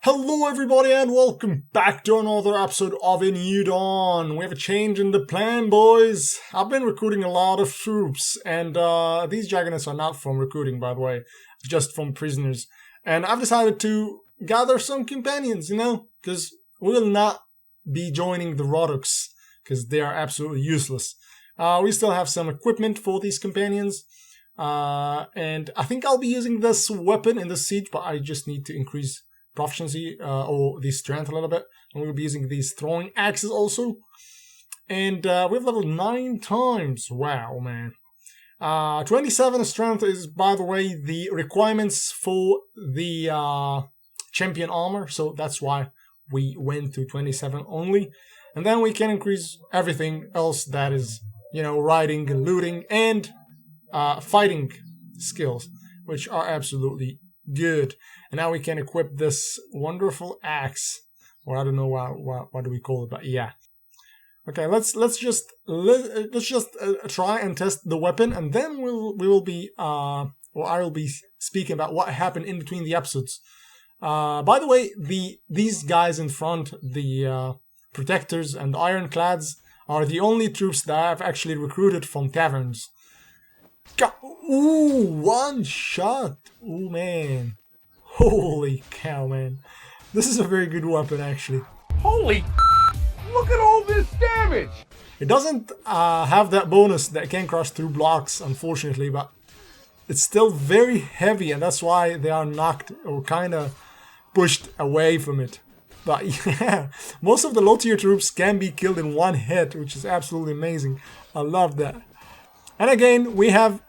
Hello everybody and welcome back to another episode of A New Dawn. We have a change in the plan, boys. I've been recruiting a lot of troops, and these Jaganets are not from recruiting, by the way, just from prisoners. And I've decided to gather some companions, because we will not be joining the Rodux, because they are absolutely useless. We still have some equipment for these companions, and I think I'll be using this weapon in the siege, but I just need to increase proficiency or the strength a little bit, and we'll be using these throwing axes also, and we've leveled 9 times. Wow, man. 27 strength is, by the way, the requirements for the champion armor, so that's why we went to 27 only, and then we can increase everything else that is, riding, looting, and fighting skills, which are absolutely good. And now we can equip this wonderful axe, or I don't know what do we call it, but yeah. Okay, let's just try and test the weapon, and then I will be speaking about what happened in between the episodes. By the way, these guys in front, the protectors and ironclads, are the only troops that I've actually recruited from taverns. Ooh, one shot! Ooh, man. Holy cow, man. This is a very good weapon, actually. Holy look at all this damage! It doesn't have that bonus that can crush through blocks, unfortunately, but it's still very heavy, and that's why they are knocked or kind of pushed away from it. But yeah, most of the low tier troops can be killed in one hit, which is absolutely amazing. I love that. And again, we have...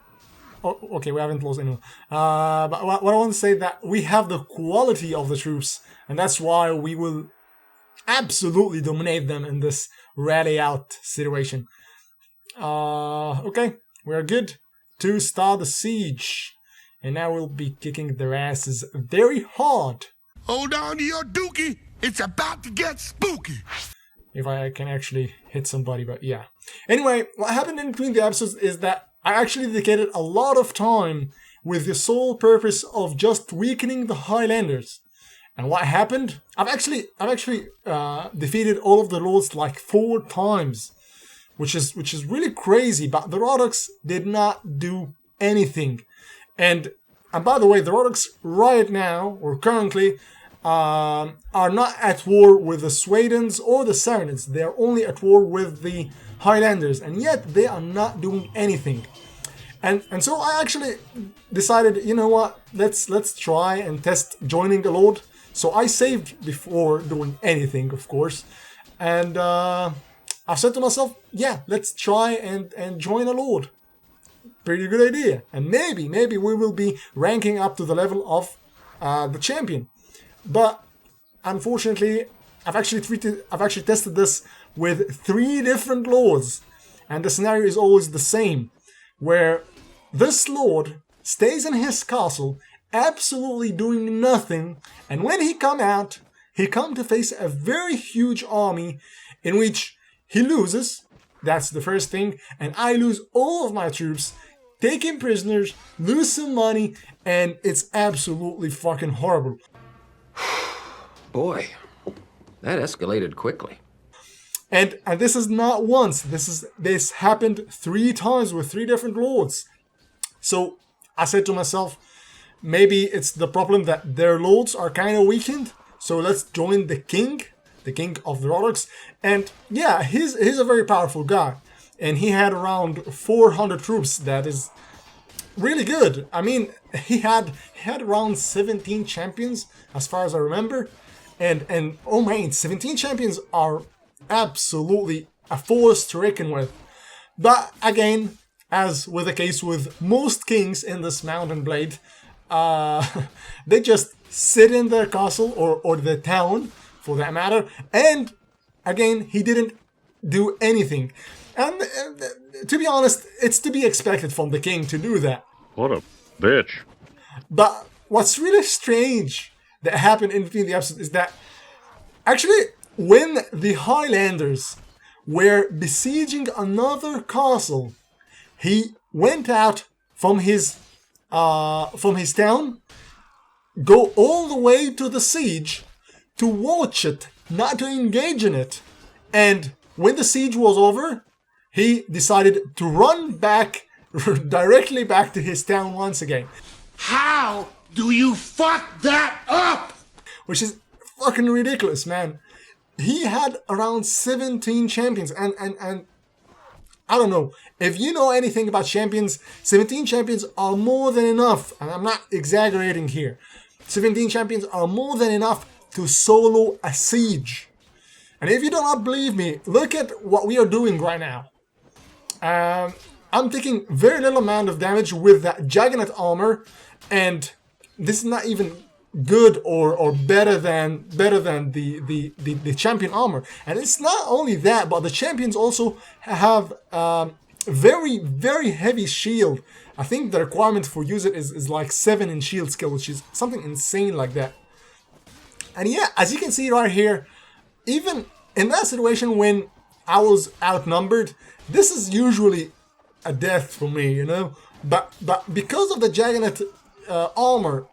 Oh, okay, we haven't lost anyone. But what I want to say that we have the quality of the troops, and that's why we will absolutely dominate them in this rally out situation. Okay, we are good to start the siege. And now we'll be kicking their asses very hard. Hold on to your dookie. It's about to get spooky. If I can actually hit somebody, but yeah. Anyway, what happened in between the episodes is that I actually dedicated a lot of time with the sole purpose of just weakening the Highlanders. And what happened? I've actually defeated all of the lords like 4 times, which is really crazy. But the Rodux did not do anything. And by the way, the Rodux right now or currently are not at war with the Swadens or the Sarenids. They are only at war with the Highlanders, and yet they are not doing anything. And so I actually decided, you know what, let's try and test joining a lord. So I saved before doing anything, of course, and I said to myself, yeah, let's try and join a lord. Pretty good idea. And maybe we will be ranking up to the level of the champion. But unfortunately, I've actually tested this with 3 different lords, and the scenario is always the same, where this lord stays in his castle, absolutely doing nothing, and when he come to face a very huge army, in which he loses. That's the first thing, and I lose all of my troops, take him prisoners, lose some money, and it's absolutely fucking horrible. Boy, that escalated quickly. And this is not once. This happened 3 times with 3 different lords. So I said to myself, maybe it's the problem that their lords are kind of weakened. So let's join the king of the Rodux. And yeah, he's a very powerful guy, and he had around 400 troops. That is really good. I mean, he had around 17 champions, as far as I remember. And oh man, 17 champions are absolutely a force to reckon with. But again, as with the case with most kings in this Mountain Blade, they just sit in their castle or the town, for that matter. And again, he didn't do anything. And to be honest, it's to be expected from the king to do that. What a bitch. But what's really strange that happened in between the episodes is that actually when the Highlanders were besieging another castle, he went out from his town, go all the way to the siege, to watch it, not to engage in it. And when the siege was over, he decided to run back, directly back to his town once again. How do you fuck that up? Which is fucking ridiculous, man. He had around 17 champions, and I don't know, if you know anything about champions, 17 champions are more than enough, and I'm not exaggerating here. 17 champions are more than enough to solo a siege. And if you do not believe me, look at what we are doing right now. I'm taking very little amount of damage with that Juggernaut armor, and this is not even good or better than the champion armor. And it's not only that, but the champions also have very, very heavy shield. I think the requirement for use it is like 7 in shield skill, which is something insane like that. And yeah, as you can see right here, even in that situation when I was outnumbered, this is usually a death for me, you know. But because of the Juggernaut armor,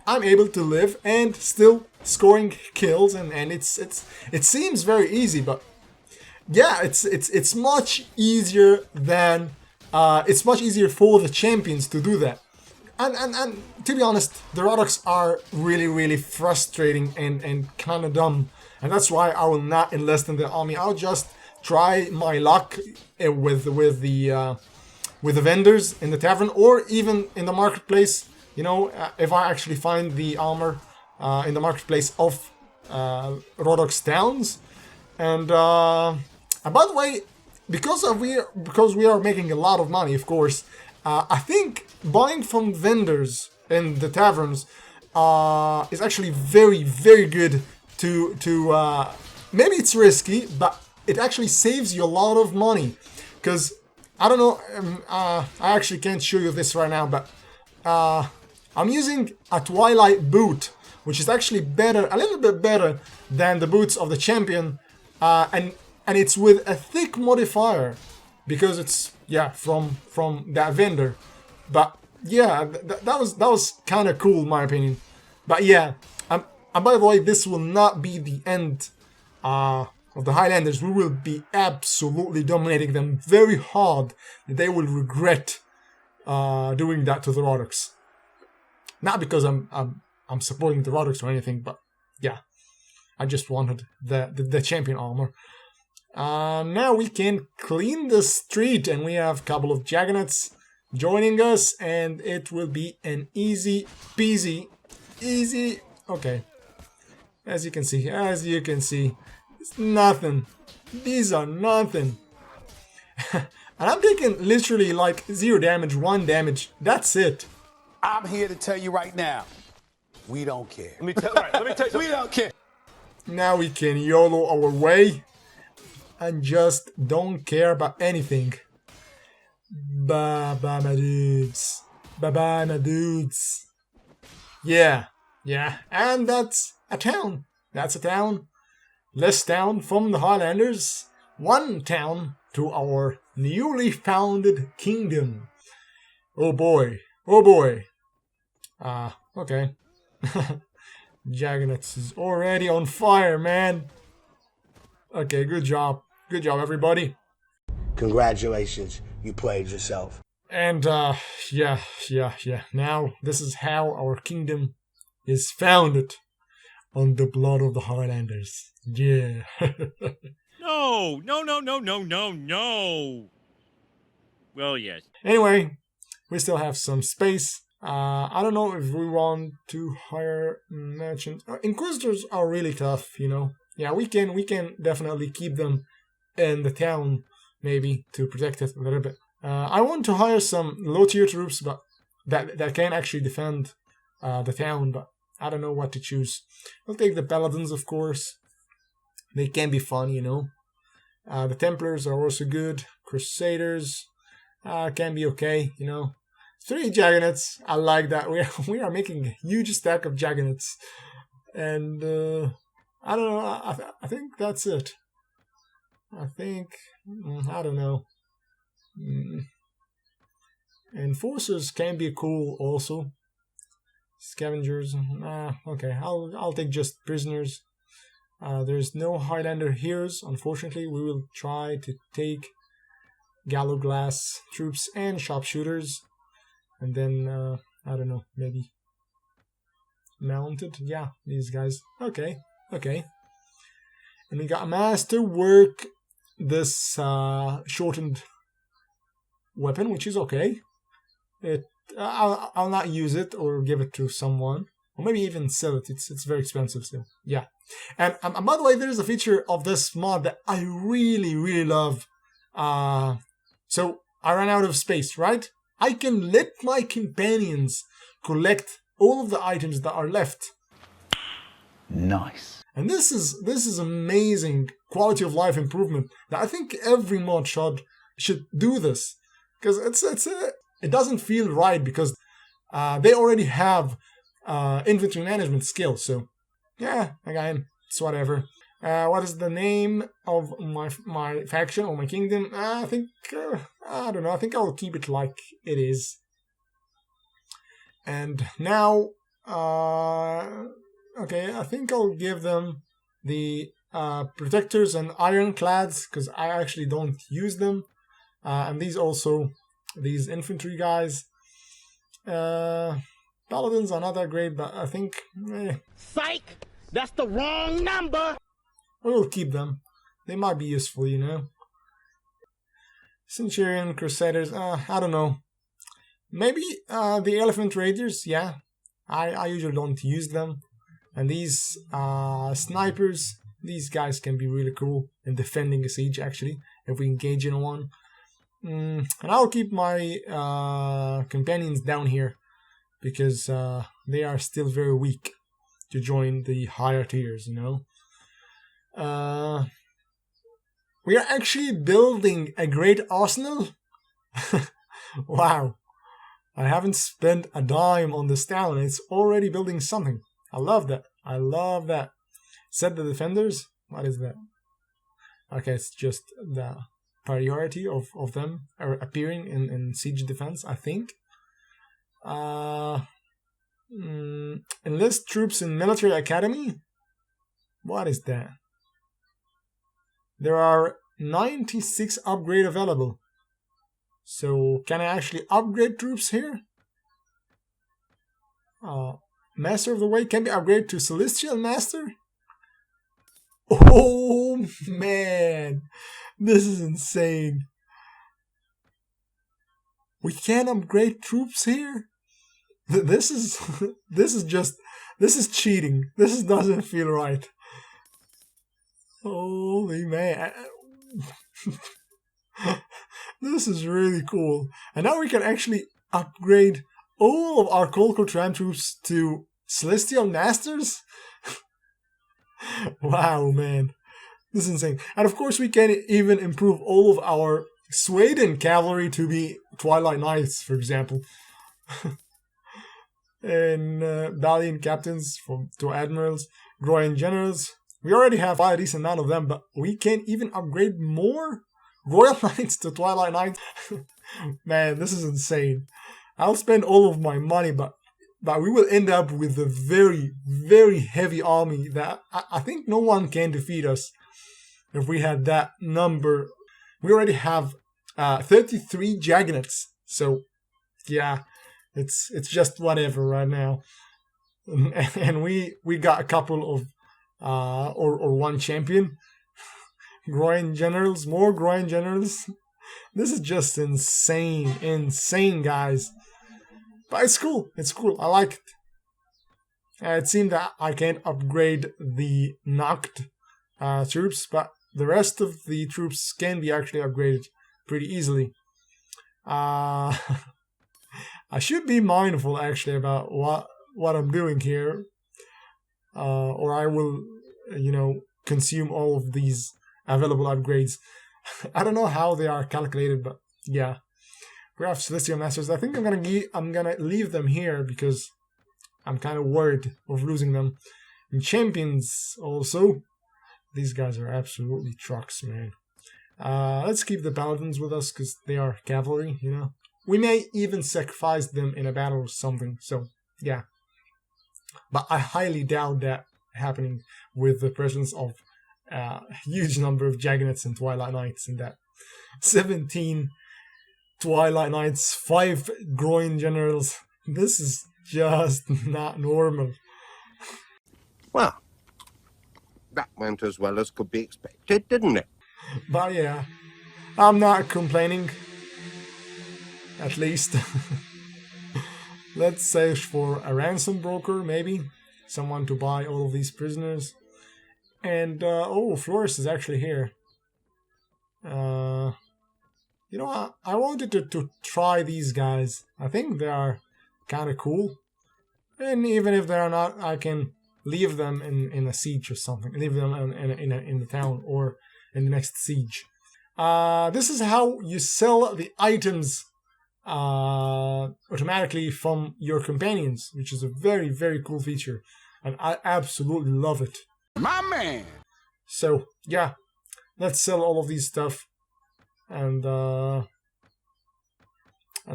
I'm able to live and still scoring kills, and it seems very easy, but yeah, it's much easier than it's much easier for the champions to do that. And to be honest, the Rodocks are really, really frustrating and kind of dumb, and that's why I will not enlist in the army. I'll just try my luck with the vendors in the tavern, or even in the marketplace. You know, if I actually find the armor in the marketplace of Rodok's towns. And by the way, because we are making a lot of money, of course, I think buying from vendors in the taverns is actually very, very good to maybe it's risky, but it actually saves you a lot of money. Because, I don't know, I actually can't show you this right now, but I'm using a Twilight boot, which is actually better, a little bit better than the boots of the champion, and it's with a thick modifier, because it's from that vendor. But yeah, that was kind of cool in my opinion. But yeah, and by the way, this will not be the end of the Highlanders. We will be absolutely dominating them very hard. They will regret doing that to the Rodocks. Not because I'm supporting the Rodocks or anything, but yeah, I just wanted the champion armor. Now we can clean the street, and we have a couple of Juggernauts joining us, and it will be an easy peasy, easy. Okay, as you can see, it's nothing. These are nothing. And I'm taking literally like 0 damage, 1 damage. That's it. I'm here to tell you right now, we don't care. Let me tell you We don't care. Now we can YOLO our way and just don't care about anything. Bye bye my dudes. Bye bye my dudes. Yeah, and that's a town. That's a town. Less town from the Highlanders. 1 town to our newly founded kingdom. Oh boy. Okay. Juggernauts is already on fire, man. Okay, good job. Good job, everybody. Congratulations, you played yourself. And, yeah. Now, this is how our kingdom is founded. On the blood of the Highlanders. Yeah. No. Well, yes. Anyway, we still have some space. I don't know if we want to hire merchants. Inquisitors are really tough, you know. Yeah, we can definitely keep them in the town, maybe, to protect it a little bit. I want to hire some low-tier troops, but that can actually defend the town, but I don't know what to choose. I'll take the Paladins, of course. They can be fun, you know. The Templars are also good. Crusaders can be okay, you know. 3 Juggernauts, I like that. We are making a huge stack of Juggernauts. And, I don't know, I think that's it. I don't know. Enforcers can be cool also. Scavengers, okay, I'll take just prisoners. There's no Highlander heroes, unfortunately. We will try to take Gallo Glass troops and sharpshooters. And then, I don't know, maybe mounted? Yeah, these guys. Okay. And we got a master work this shortened weapon, which is okay. I'll not use it or give it to someone. Or maybe even sell it. It's very expensive still. Yeah. And by the way, there's a feature of this mod that I really, really love. So I ran out of space, right? I can let my companions collect all of the items that are left. Nice. And this is amazing quality of life improvement that I think every mod should do this, because it doesn't feel right because they already have inventory management skills. So yeah, again, it's whatever. What is the name of my faction or my kingdom? I think I don't know. I think I'll keep it like it is. And now, okay, I think I'll give them the protectors and ironclads because I actually don't use them. And these infantry guys. Paladins are not that great, but I think. Psych! That's the wrong number! We will keep them. They might be useful, you know. Centurion, Crusaders, I don't know. Maybe the Elephant Raiders, yeah. I usually don't use them. And these snipers, these guys can be really cool in defending a siege, actually, if we engage in one. And I'll keep my companions down here, because they are still very weak to join the higher tiers, you know. We are actually building a great arsenal. Wow. I haven't spent a dime on this town. It's already building something. I love that. Set the defenders. What is that? Okay, it's just the priority of them appearing in siege defense, I think. Enlist troops in military academy? What is that? There are 96 upgrade available. So can I actually upgrade troops here? Master of the Way can be upgraded to Celestial Master? Oh man, this is insane. We can upgrade troops here? This is cheating. This doesn't feel right. Holy man. This is really cool. And now we can actually upgrade all of our Colco Tram troops to Celestial Masters? Wow, man. This is insane. And of course we can even improve all of our Sweden cavalry to be Twilight Knights, for example. And Valiant Captains to Admirals, Groyan Generals. We already have a decent amount of them, but we can even upgrade more Royal Knights to Twilight Knights. Man, this is insane. I'll spend all of my money, but we will end up with a very, very heavy army that I think no one can defeat us if we had that number. We already have 33 Jagnets, so yeah, it's just whatever right now. And we got a couple of or one champion. Groyan Generals, more Groyan Generals. This is just insane, guys. But it's cool. I like it. It seemed that I can't upgrade the knocked troops, but the rest of the troops can be actually upgraded pretty easily. I should be mindful actually about what I'm doing here, or I will, consume all of these available upgrades. I don't know how they are calculated, but yeah. We have Celestial Masters. I think I'm gonna leave them here because I'm kind of worried of losing them. And Champions also. These guys are absolutely trucks, man. Let's keep the Paladins with us because they are cavalry, you know. We may even sacrifice them in a battle or something. So yeah. But I highly doubt that happening with the presence of a huge number of Jaganets and Twilight Knights in that. 17 Twilight Knights, 5 groin generals. This is just not normal. Well, that went as well as could be expected, didn't it? But yeah, I'm not complaining. At least. Let's search for a ransom broker, maybe. Someone to buy all of these prisoners. And, oh, Flores is actually here. You know, I wanted to try these guys. I think they are kind of cool. And even if they are not, I can leave them in a siege or something. Leave them in the town or in the next siege. This is how you sell the items automatically from your companions, which is a very, very cool feature. And I absolutely love it. My man! So, yeah. Let's sell all of these stuff. And I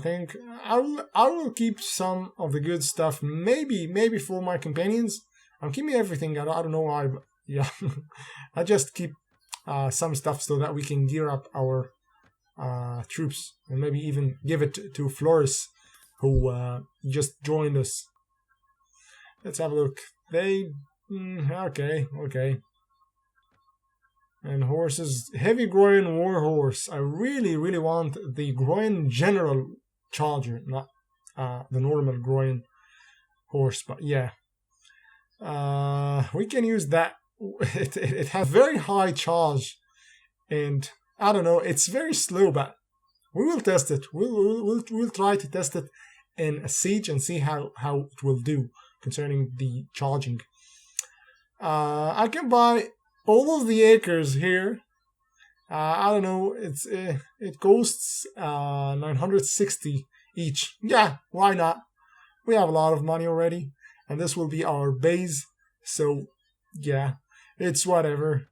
think I will keep some of the good stuff. Maybe for my companions. I'm keeping everything. I don't know why, but yeah. I just keep some stuff so that we can gear up our troops and maybe even give it to Flores, who just joined us. Let's have a look. They okay. And horses, heavy groin war horse. I really want the groin general charger, not the normal groin horse. But yeah, we can use that. It has very high charge, and I don't know. It's very slow, but we will test it. We'll try to test it in a siege and see how it will do concerning the charging. I can buy all of the acres here. I don't know. It costs 960 each. Yeah, why not? We have a lot of money already, and this will be our base. So yeah, it's whatever.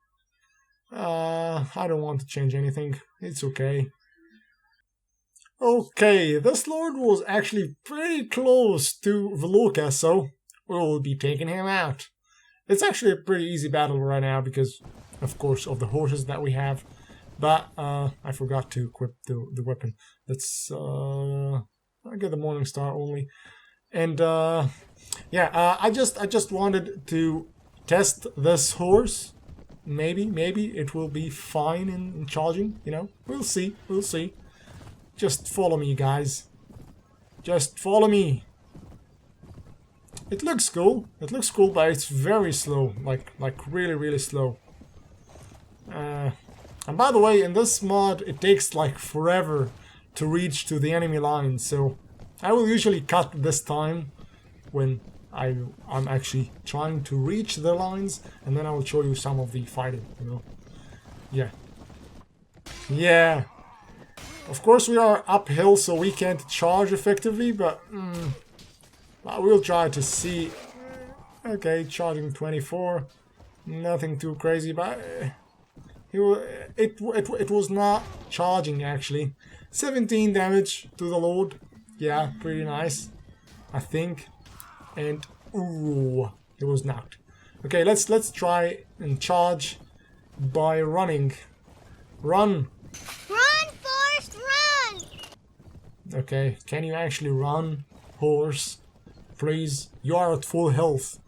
I don't want to change anything. It's okay. Okay, this lord was actually pretty close to Veloka, so we'll be taking him out. It's actually a pretty easy battle right now because, of course, of the horses that we have. But I forgot to equip the weapon. Let's I get the Morning Star only. And yeah, I just wanted to test this horse. Maybe it will be fine in charging. You know, we'll see. Just follow me, guys. Just follow me. It looks cool. But it's very slow. Like really slow. And by the way, in this mod, it takes like forever to reach to the enemy line. So I will usually cut this time when I'm actually trying to reach the lines, and then I will show you some of the fighting. You know, yeah. Of course, we are uphill, so we can't charge effectively, but we'll try to see. Okay, charging 24, nothing too crazy, but it was not charging actually. 17 damage to the Lord. Yeah, pretty nice, I think. And ooh, it was knocked. Okay, let's try and charge by running. Run. Run, Forrest, run! Okay, can you actually run, horse? Please, you are at full health.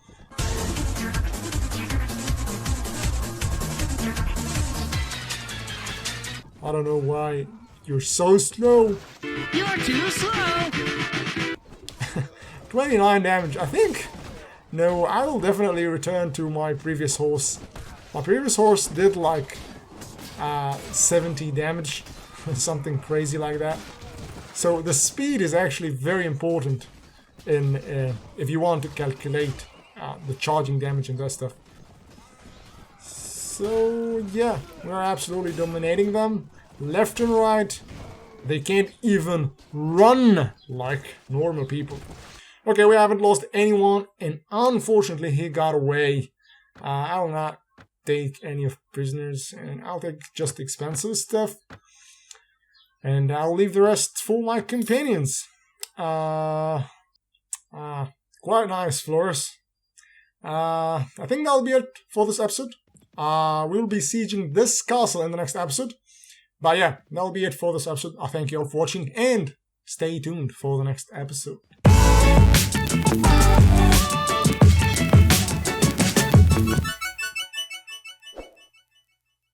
I don't know why you're so slow. You're too slow. 29 damage, I think. No, I will definitely return to my previous horse. My previous horse did like 70 damage, something crazy like that. So the speed is actually very important in if you want to calculate the charging damage and that stuff. So yeah, we're absolutely dominating them left and right. They can't even run like normal people. Okay, we haven't lost anyone, and unfortunately he got away. I will not take any of prisoners, and I'll take just expensive stuff. And I'll leave the rest for my companions. Quite nice, Flores. I think that'll be it for this episode. We'll be sieging this castle in the next episode. But yeah, that'll be it for this episode. I thank you all for watching and stay tuned for the next episode.